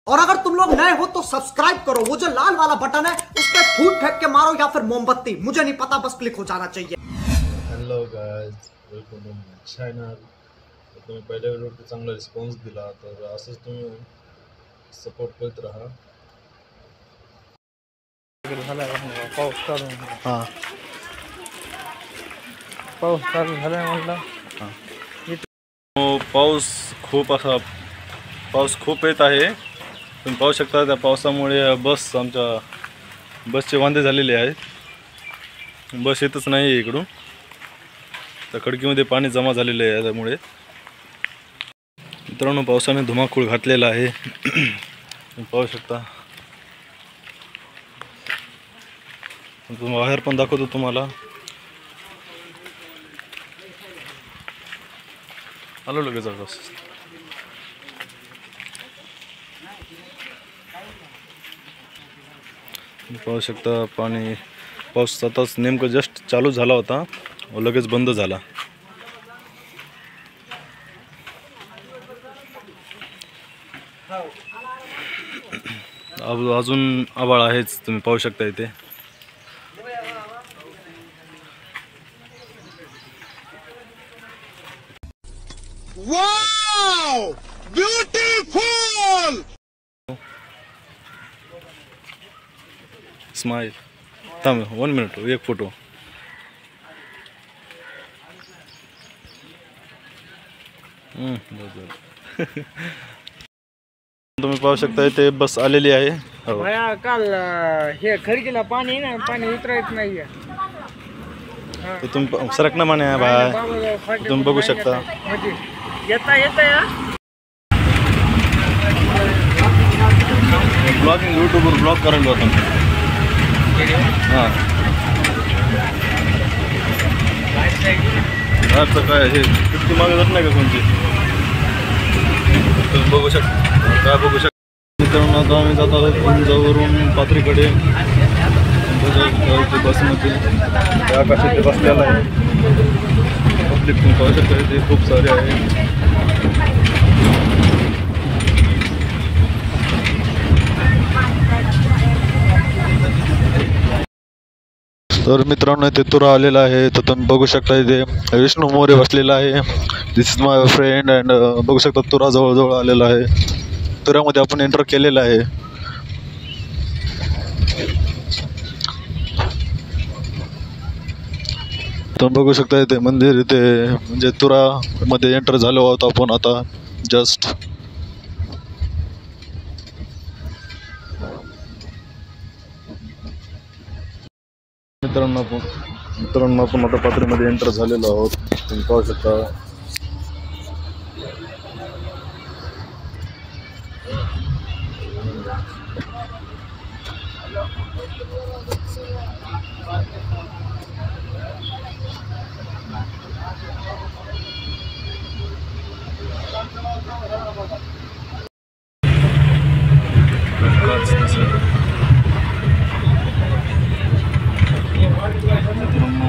और अगर तुम लोग नए हो तो सब्सक्राइब करो, वो जो लाल वाला बटन है उस पर फूट फेंक के मारो या फिर मोमबत्ती, मुझे नहीं पता, बस क्लिक हो जाना चाहिए। Hello guys, welcome to my channel. तुम्ही पहिल्या व्हिडिओवर चांगला रिस्पॉन्स दिला, तर असंच तुम्ही सपोर्ट करत राहा। पाऊस चालू झालाय म्हटलं। पाऊस खूप येत आहे। तुम्ही पाहू शकता त्या पावसामुळे आमच्या बसचे वांदे झालेले आहेत। बस येतच नाही इकडून, त्या खडकीमध्ये पाणी जमा झालेले आहे। त्यामुळे मित्रांनो पावसाने धुमाकूळ घातलेला आहे। तुम्ही पाहू शकता, बाहेर पण दाखवतो तुम्हाला। आलो लगेच बस। पाहू शकता पाऊस आताच नेमकं जस्ट चालू झाला होता व लगेच बंद झाला। अजून आभाळ आहेच, तुम्ही पाहू शकता इथे। Wow, beautiful. स्माइल, थांब 1 मिनिट, एक फोटो। तुम्ही पाहू शकता इथे बस आलेली आहे। भया काल हे खडकीला पाणी ना, पाणी उतरायच नाहीये। तुम्ही सरक ना म्हणे भाई, तुम्ही बघू शकता। येता या ब्लॉगिंग यूट्यूबवर ब्लॉग करायला होता। हां आता काय हे किती मागे जात नाही का कोणती, तुम्ही बघू शकता। काय बघू शकता मित्रांनो, आता आम्ही जात आहोत गुंजावरून पाथरीकडे। बसमध्ये त्या आकाशात बसलेला आहे पब्लिक, तुम्ही पाहू शकता इथे खूप सारे आहे। तर मित्रांनो इथे तुरा आलेला आहे, तर तुम्ही बघू शकता इथे विष्णू मोरे बसलेला आहे। दिस इज माय फ्रेंड अँड बघू शकता तुरा जवळ आलेला आहे। तुऱ्यामध्ये आपण एंटर केलेला आहे। तुम्ही बघू शकता इथे मंदिर, इथे म्हणजे तुरा मध्ये एंटर झालो आहोत आपण आता जस्ट। मित्रांनो आपण आता पाथरीमध्ये एंटर झालेलो आहोत, तुम्ही पाहू शकता।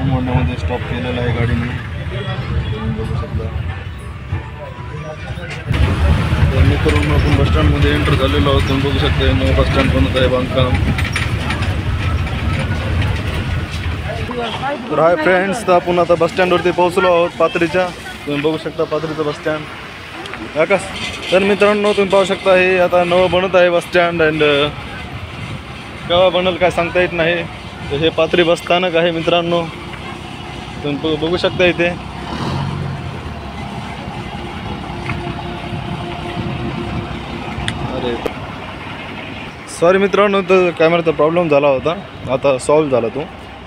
मोंढ्यामध्ये स्टॉप केलेला आहे गाडीने, बघू शकता। करून आपण बस स्टँडमध्ये एंटर झालेलो आहोत, तुम्ही बघू शकता। नवं बस स्टँड बनत आहे, बांधकाम। तर हाय फ्रेंड्स, तर आपण आता बस स्टँडवरती पोहोचलो आहोत पाथरीच्या। तुम्ही बघू शकता पाथरीचं बस स्टँड आकाश। तर मित्रांनो तुम्ही पाहू शकता हे आता नवं बनत आहे बस स्टँड, अँड केव्हा बनल काय सांगता येत नाही। तर हे पाथरी बस स्थानक आहे मित्रांनो, तुम्ही बघू शकता इथे। अरे सॉरी मित्रांनो, तर कॅमेराचा प्रॉब्लेम झाला होता, आता सॉल्व्ह झाला तो।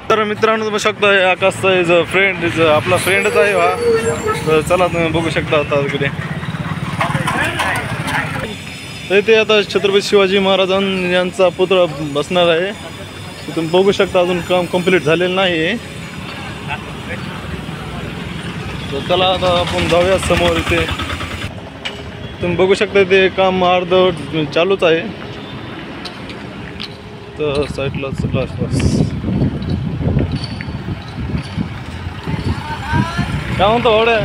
तर मित्रांनो तुम्ही शकता आकाशचा इज फ्रेंड, आपला फ्रेंडच आहे हा। तर चला तुम्ही बघू शकता आता इकडे इथे आता छत्रपती शिवाजी महाराजांचा पुतळा बसणार आहे। तुम्ही बघू शकता अजून काम कंप्लीट झालेलं नाही आहे। तर चला आता आपण जाऊया समोर। इथे तुम्ही बघू शकता ते काम अर्धवट चालूच आहे। तर साईडला बस काय म्हणतो एवढ्या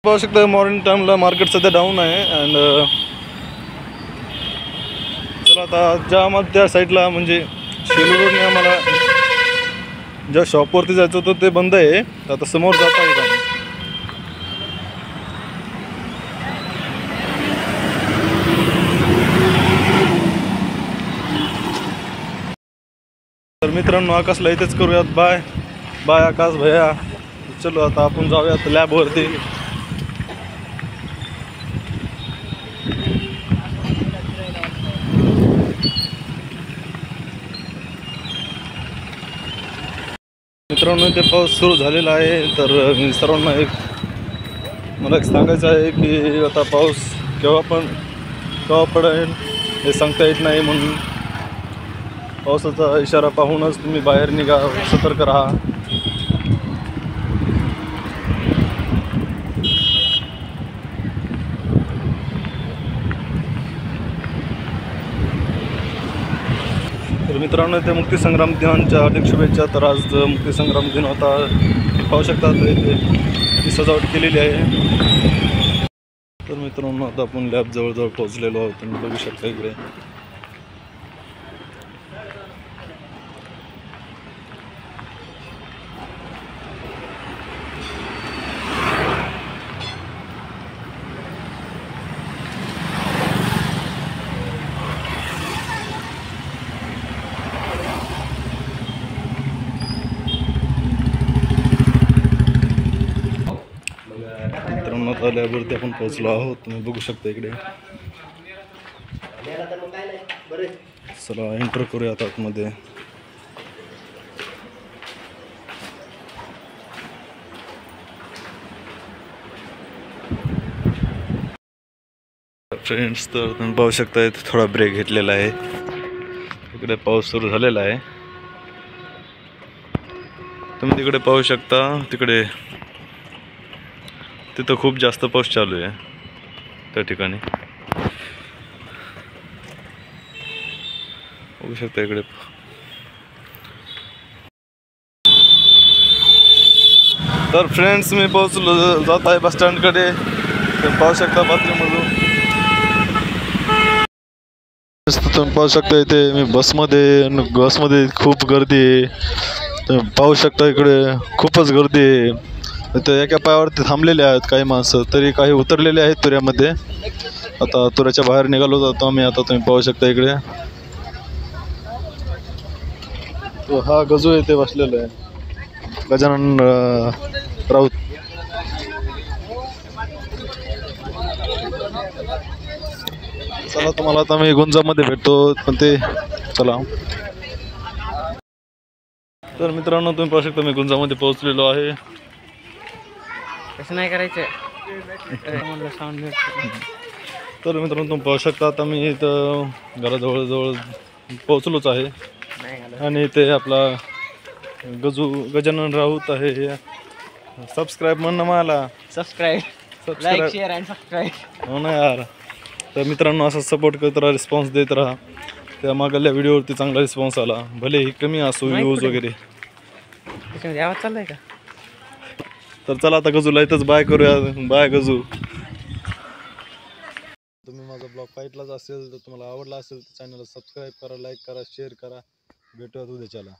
पाहू शकता मॉर्निंग टाइमला मार्केट सध्या डाऊन आहे. अँड चला आता ज्या आम्हाला त्या साईडला म्हणजे शेलू रोडने आम्हाला ज्या शॉपवरती जायचं होतं ते बंद आहे. आता समोर जात आहे आम्ही. तर मित्रांनो आकाशला इथेच करूयात बाय बाय आकाश भैया. चलो आता आपण जाऊयात लॅबवरती. मित्रांनो इथे पाऊस सुरू झालेला आहे. तर मी सर्वांना मला एक सांगायचं आहे की आता पाऊस केव्हा पडेल हे सांगता येत नाही. म्हणून पावसाचा इशारा पाहूनच तुम्ही बाहेर निघा, सतर्क राहा. तर मित्रांनो इथे मुक्तीसंग्राम दिनांच्या हार्दिक शुभेच्छा. तर आज मुक्तीसंग्राम दिन होता. पाहू शकता इथे सजावट केलेली आहे. तर मित्रांनो आता आपण लॅब जवळजवळ पोहोचलेलो आहोत. तुम्ही बघू शकता इकडे. मित्रांनो आता लॅबवरती आपण पोहोचलो आहोत. तुम्ही बघू शकता इकडे. चला एंटर करूया आता आतमध्ये. फ्रेंड्स तर तुम्ही पाहू शकता इथे थोडा ब्रेक घेतलेला आहे. इकडे पाऊस सुरू झालेला आहे. तुम्ही तिकडे पाहू शकता. तिथं खूप जास्त पाऊस चालू आहे त्या ठिकाणी. बघू शकता इकडे. तर फ्रेंड्स मी पोहोचलो जात आहे बस स्टँडकडे. तुम्ही पाहू शकता बाथरूममधून. तुम्ही पाहू शकता इथे मी बसमध्ये खूप गर्दी आहे. तुम्ही पाहू शकता इकडे खूपच गर्दी आहे. इथे एका पायावरती थांबलेले आहेत काही माणसं, तरी काही उतरलेले आहेत तुऱ्यामध्ये. आता तुऱ्याच्या बाहेर निघालो जातो आम्ही. आता तुम्ही पाहू शकता इकडे तो हा गजू इथे बसलेला आहे, गजानन राऊत. चला तुम्हाला आता मी गुंजामध्ये भेटतो. पण ते चला. तर मित्रांनो तुम्ही पाहू शकता मी गुंजामध्ये पोहोचलेलो आहे. कसं नाही करायचं. तर मित्रांनो तुम्ही पाहू शकता आता मी इथं घराजवळ पोहोचलोच आहे. आणि इथे आपला गजानन राऊत आहे. सबस्क्राईब म्हणणं मला. Subscribe like share and subscribe. हो ना यार. तर मित्रांनो असं सपोर्ट करत राहा, रिस्पॉन्स देत राहा. त्या मागल्या व्हिडिओवरती चांगला रिस्पॉन्स आला, भलेही कमी असो व्ह्यूज वगैरे. आवाज चाललाय का. तर चला आता गजूला इथंच बाय करूया. बाय गजू. तुम्ही माझा ब्लॉग पाहिलाच असेल तर तुम्हाला आवडला असेल तर चॅनलला सबस्क्राईब करा, लाईक करा, शेअर करा. भेटूयात उद्याच्याला.